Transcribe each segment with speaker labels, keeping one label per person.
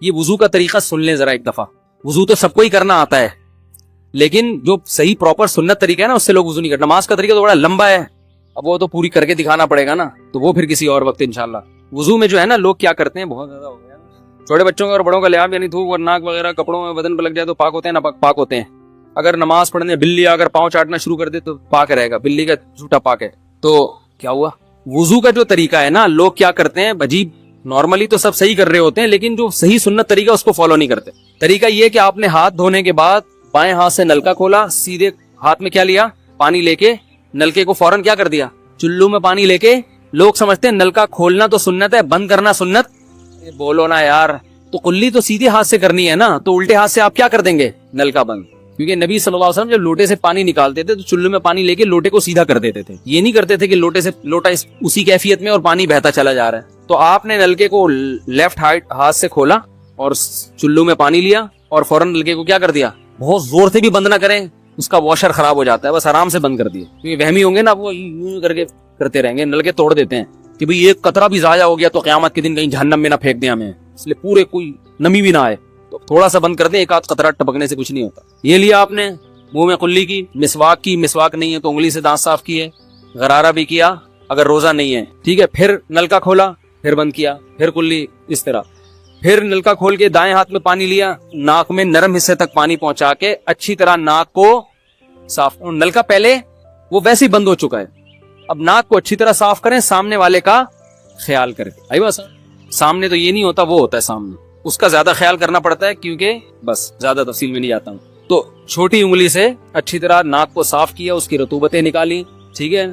Speaker 1: یہ وضو کا طریقہ سن لیں ذرا ایک دفعہ. وضو تو سب کو ہی کرنا آتا ہے, لیکن جو صحیح پراپر سنت طریقہ ہے نا اس سے لوگ وضو نہیں کرتے. نماز کا طریقہ تو بڑا لمبا ہے, اب وہ تو پوری کر کے دکھانا پڑے گا نا, تو وہ پھر کسی اور وقت انشاءاللہ. وضو میں جو ہے نا لوگ کیا کرتے ہیں, بہت زیادہ ہو گیا چھوٹے بچوں کا اور بڑوں کا لحاظ, یعنی تھوک اور ناک وغیرہ کپڑوں میں بدن پہ لگ جائے تو پاک ہوتے ہیں نا, پاک ہوتے ہیں. اگر نماز پڑھنے بلی اگر پاؤں چاٹنا شروع کر دے تو پاک رہے گا, بلی کا جھوٹا پاک ہے. تو کیا ہوا, وضو کا جو طریقہ ہے نا لوگ کیا کرتے ہیں عجیب, نارملی تو سب صحیح کر رہے ہوتے ہیں لیکن جو صحیح سنت طریقہ اس کو فالو نہیں کرتے. طریقہ یہ کہ آپ نے ہاتھ دھونے کے بعد بائیں ہاتھ سے نلکا کھولا, سیدھے ہاتھ میں کیا لیا, پانی لے کے نلکے کو فوراً کیا کر دیا, چلو میں پانی لے کے. لوگ سمجھتے ہیں نلکا کھولنا تو سنت ہے, بند کرنا سنت. بولو نا یار, تو کلی تو سیدھے ہاتھ سے کرنی ہے نا, تو الٹے ہاتھ سے آپ کیا کر دیں گے, نلکا بند. کیونکہ نبی صلی اللہ علیہ وسلم جب لوٹے سے پانی نکالتے تھے تو چلو میں پانی لے کے لوٹے کو سیدھا کر دیتے تھے. یہ نہیں کرتے تھے کہ لوٹے سے لوٹا اسی کیفیت میں اور پانی بہتا چلا جا رہا ہے. تو آپ نے نلکے کو لیفٹ ہاتھ سے کھولا اور چلو میں پانی لیا اور فوراً نلکے کو کیا کر دیا, بہت زور سے بھی بند نہ کریں, اس کا واشر خراب ہو جاتا ہے, بس آرام سے بند کر دیا. کیونکہ وہمی ہوں گے نا, وہ یوں کر کے کرتے رہیں گے, نلکے توڑ دیتے ہیں کہ بھئی ایک قطرہ بھی ضائع ہو گیا تو قیامت کے دن کہیں جہنم میں نہ پھینک دیں ہمیں, اس لیے پورے کوئی نمی بھی نہ آئے, تو تھوڑا سا بند کر دیں, ایک آدھ قطرہ ٹپکنے سے کچھ نہیں ہوتا. یہ لیا آپ نے, منہ میں کلی کی, مسواک نہیں ہے تو انگلی سے دانت صاف کیے, غرارہ بھی کیا اگر روزہ نہیں ہے, ٹھیک ہے. پھر نلکا کھولا, پھر بند کیا, پھر کلی, اس طرح. پھر نلکا کھول کے دائیں ہاتھ میں پانی لیا, ناک میں نرم حصے تک پانی پہنچا کے اچھی طرح ناک کو صاف. نلکا پہلے وہ ویسے ہی بند ہو چکا ہے, اب ناک کو اچھی طرح صاف کریں, سامنے والے کا خیال کریں. آئی بس, سامنے تو یہ نہیں ہوتا, وہ ہوتا ہے سامنے, اس کا زیادہ خیال کرنا پڑتا ہے, کیونکہ بس زیادہ تفصیل میں نہیں جاتا ہوں. تو چھوٹی انگلی سے اچھی طرح ناک کو صاف کیا, اس کی رطوبتیں نکالی, ٹھیک ہے.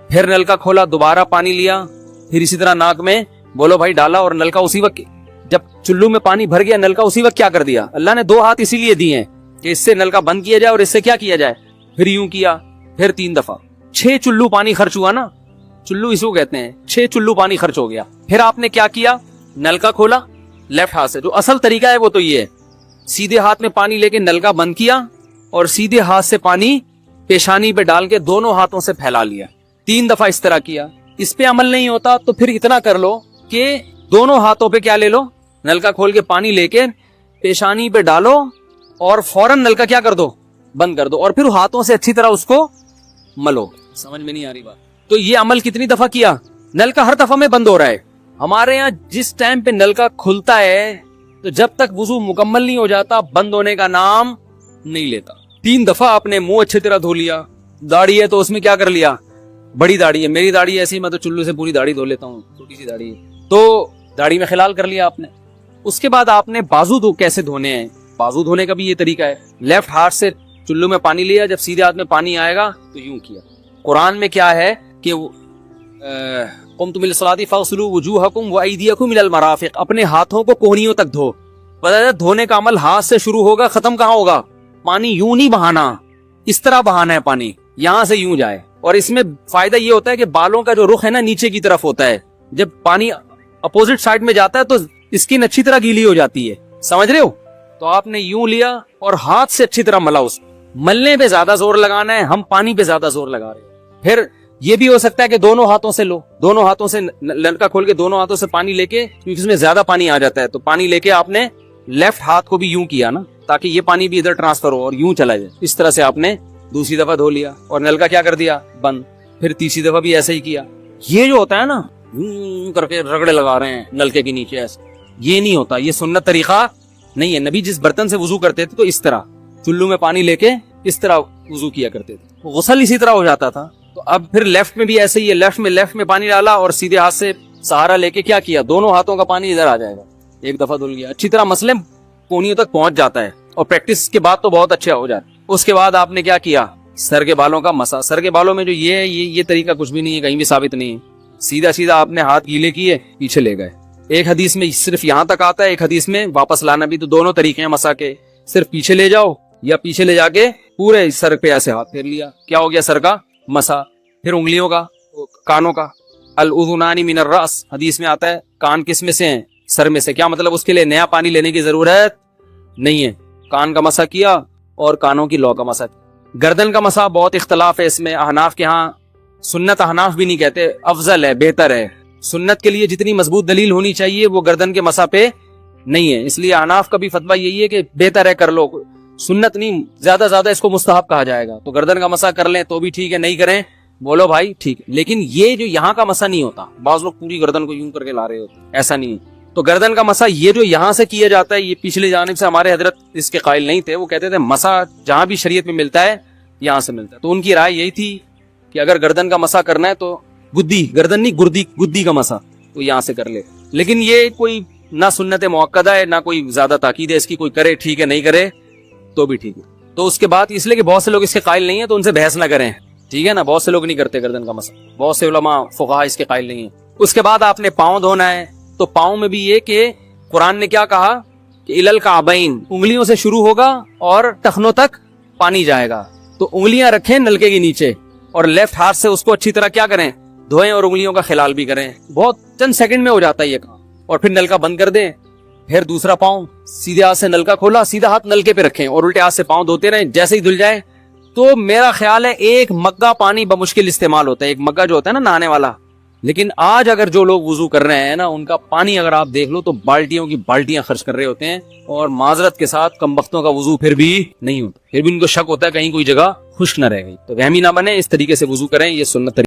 Speaker 1: پھر نلکا کھولا, دوبارہ پانی لیا, پھر اسی طرح ناک میں بولو بھائی ڈالا, اور نلکا اسی وقت جب چلو میں پانی بھر گیا نلکا اسی وقت کیا کر دیا. اللہ نے 2 ہاتھ اسی لیے دیے ہیں کہ اس سے نلکا بند کیا جائے اور اس سے کیا کیا جائے. پھر یوں کیا, پھر 3 دفعہ, 6 چلو پانی خرچ ہوا نا, چلو اس کو کہتے ہیں, 6 چلو پانی خرچ ہو گیا. پھر آپ نے کیا کیا, نلکا کھولا لیفٹ ہاتھ سے, جو اصل طریقہ ہے وہ تو یہ ہے, سیدھے ہاتھ میں پانی لے کے نلکا بند کیا اور سیدھے ہاتھ سے پانی پیشانی پہ ڈال کے دونوں ہاتھوں سے پھیلا لیا, 3 دفعہ اس طرح کیا. اس پہ عمل نہیں ہوتا تو پھر اتنا کر لو کہ دونوں ہاتھوں پہ کیا لے لو, نلکا کھول کے پانی لے کے پیشانی پہ ڈالو اور فوراً نلکا کیا کر دو, بند کر دو, اور پھر ہاتھوں سے اچھی طرح اس کو ملو. سمجھ میں نہیں آ رہی بات؟ تو یہ عمل کتنی دفعہ کیا, نلکا ہر دفعہ میں بند ہو رہا ہے. ہمارے یہاں جس ٹائم پہ نلکا کھلتا ہے تو جب تک وضو مکمل نہیں ہو جاتا بند ہونے کا نام نہیں لیتا. 3 دفعہ آپ نے منہ اچھی طرح دھو لیا, داڑھی ہے تو اس میں کیا کر لیا, بڑی داڑھی ہے, میری داڑھی ایسی, میں تو چلو سے پوری داڑھی دھو لیتا ہوں, چھوٹی سی داڑھی ہے تو داڑھی میں خلال کر لیا آپ نے. اس کے بعد آپ نے بازو کیسے دھونے ہیں, بازو دھونے کا بھی یہ طریقہ ہے, لیفٹ ہاتھ سے چلو میں پانی لیا, جب سیدھے ہاتھ میں پانی آئے گا تو یوں کیا. قرآن میں کیا ہے کہ قمتم للصلاۃ فاغسلوا وجوہکم وایدیکم الی المرافق, اپنے ہاتھوں کو کوہنیوں تک دھو. پتہ ہے دھونے کا عمل ہاتھ سے شروع ہوگا, ختم کہاں ہوگا, پانی یوں نہیں بہانا, اس طرح بہانا ہے پانی, یہاں سے یوں جائے. اور اس میں فائدہ یہ ہوتا ہے کہ بالوں کا جو رخ ہے نا نیچے کی طرف ہوتا ہے, جب پانی اپوزٹ سائڈ میں جاتا ہے تو اسکن اچھی طرح گیلی ہو جاتی ہے, سمجھ رہے ہو. تو آپ نے یوں لیا اور ہاتھ سے اچھی طرح ملا. اس ملنے پہ زیادہ زور لگانا ہے, ہم پانی پہ زیادہ زور لگا رہے ہیں. پھر یہ بھی ہو سکتا ہے کہ دونوں ہاتھوں سے لو, دونوں ہاتھوں سے نلکا کھول کے دونوں ہاتھوں سے پانی لے کے, کیونکہ اس میں زیادہ پانی آ جاتا ہے, تو پانی لے کے آپ نے لیفٹ ہاتھ کو بھی یوں کیا نا, تاکہ یہ پانی بھی ادھر ٹرانسفر ہو اور یوں چلا جائے. اس طرح سے آپ نے دوسری دفعہ دھو لیا اور نلکا کیا کر دیا, بند. پھر تیسری دفعہ بھی ایسا ہی کیا. یہ جو ہوتا ہے نا کر کے رگڑے لگا رہے ہیں نلکے کے نیچے ایسے, یہ نہیں ہوتا, یہ سنت طریقہ نہیں ہے. نبی جس برتن سے وضو کرتے تھے تو اس طرح چلو میں پانی لے کے اس طرح وضو کیا کرتے تھے, غسل اسی طرح ہو جاتا تھا. تو اب پھر لیفٹ میں بھی ایسے ہی ہے, لیفٹ میں پانی ڈالا اور سیدھے ہاتھ سے سہارا لے کے کیا کیا, دونوں ہاتھوں کا پانی ادھر آ جائے گا, 1 دفعہ دھل گیا. اچھی طرح مسئلے کونیوں تک پہنچ جاتا ہے, اور پریکٹس کے بعد تو بہت اچھا ہو جاتا ہے. اس کے بعد آپ نے کیا کیا, سر کے بالوں کا مسا. سر کے بالوں میں جو یہ طریقہ کچھ بھی نہیں ہے, کہیں بھی ثابت نہیں ہے. سیدھا آپ نے ہاتھ گیلے کیے, پیچھے لے گئے. ایک حدیث میں صرف یہاں تک آتا ہے, ایک حدیث میں واپس لانا بھی. تو دونوں طریقے ہیں مسا کے, صرف پیچھے لے جاؤ یا پیچھے لے جا کے پورے سر پہ ایسے ہاتھ پھیر لیا, کیا ہو گیا, سر کا مسا. پھر انگلیوں کا, کانوں کا, الاذنان من الراس, حدیث میں آتا ہے کان کس میں سے ہیں, سر میں سے. کیا مطلب, اس کے لیے نیا پانی لینے کی ضرورت نہیں ہے. کان کا مسا کیا اور کانوں کی لو کا مسا. گردن کا مسا بہت اختلاف ہے اس میں, احناف کے ہاں سنت, احناف بھی نہیں کہتے, افضل ہے, بہتر ہے. سنت کے لیے جتنی مضبوط دلیل ہونی چاہیے وہ گردن کے مسا پہ نہیں ہے. اس لیے احناف کا بھی فتویٰ یہی ہے کہ بہتر ہے کر لو, سنت نہیں, زیادہ اس کو مستحب کہا جائے گا. تو گردن کا مسح کر لیں تو بھی ٹھیک ہے, نہیں کریں بولو بھائی ٹھیک ہے. لیکن یہ جو یہاں کا مسح نہیں ہوتا, بعض لوگ پوری گردن کو یوں کر کے لا رہے ہوتے, ایسا نہیں ہے. تو گردن کا مسح یہ جو یہاں سے کیا جاتا ہے, یہ پچھلی جانب سے ہمارے حضرت اس کے قائل نہیں تھے. وہ کہتے تھے مسح جہاں بھی شریعت میں ملتا ہے یہاں سے ملتا ہے. تو ان کی رائے یہی تھی کہ اگر گردن کا مسح کرنا ہے تو گردن نہیں, گدی کا مسح تو یہاں سے کر لے. لیکن یہ کوئی نہ سنت موقدہ ہے نہ کوئی زیادہ تاکید ہے اس کی, کوئی کرے ٹھیک ہے, نہیں کرے تو بھی ٹھیک ہے. تو اس کے بعد اس لیے کہ بہت سے لوگ اس کے قائل نہیں ہیں تو ان سے بحث نہ کریں, ٹھیک ہے نا. بہت سے لوگ نہیں کرتے گردن کا مسح, بہت سے علماء فقہاء اس کے قائل نہیں ہیں. اس کے بعد آپ نے پاؤں دھونا ہے. تو پاؤں میں بھی یہ کہ قرآن نے کیا کہا کہ الل کعبین, انگلیوں سے شروع ہوگا اور ٹخنوں تک پانی جائے گا. تو انگلیاں رکھیں نلکے کے نیچے اور لیفٹ ہاتھ سے اس کو اچھی طرح کیا کریں, دھوئیں اور انگلیوں کا خلال بھی کریں. بہت چند سیکنڈ میں ہو جاتا ہے یہ کام. اور پھر نلکا بند کر دیں. پھر دوسرا پاؤں سیدھے ہاتھ سے نلکا کھولا, سیدھا ہاتھ نلکے پہ رکھیں اور الٹے ہاتھ سے پاؤں دھوتے رہیں. جیسے ہی دھل جائے تو میرا خیال ہے ایک مگہ پانی بمشکل استعمال ہوتا ہے, ایک مگہ جو ہوتا ہے نا نہانے والا. لیکن آج اگر جو لوگ وضو کر رہے ہیں نا, ان کا پانی اگر آپ دیکھ لو تو بالٹیوں کی بالٹیاں خرچ کر رہے ہوتے ہیں. اور معذرت کے ساتھ کم بختوں کا وضو پھر بھی نہیں ہوتا, پھر بھی ان کو شک ہوتا ہے کہیں کوئی جگہ خشک نہ رہ گئی. تو وہمی نہ بنے, اس طریقے سے وضو کریں, یہ سنت طریقہ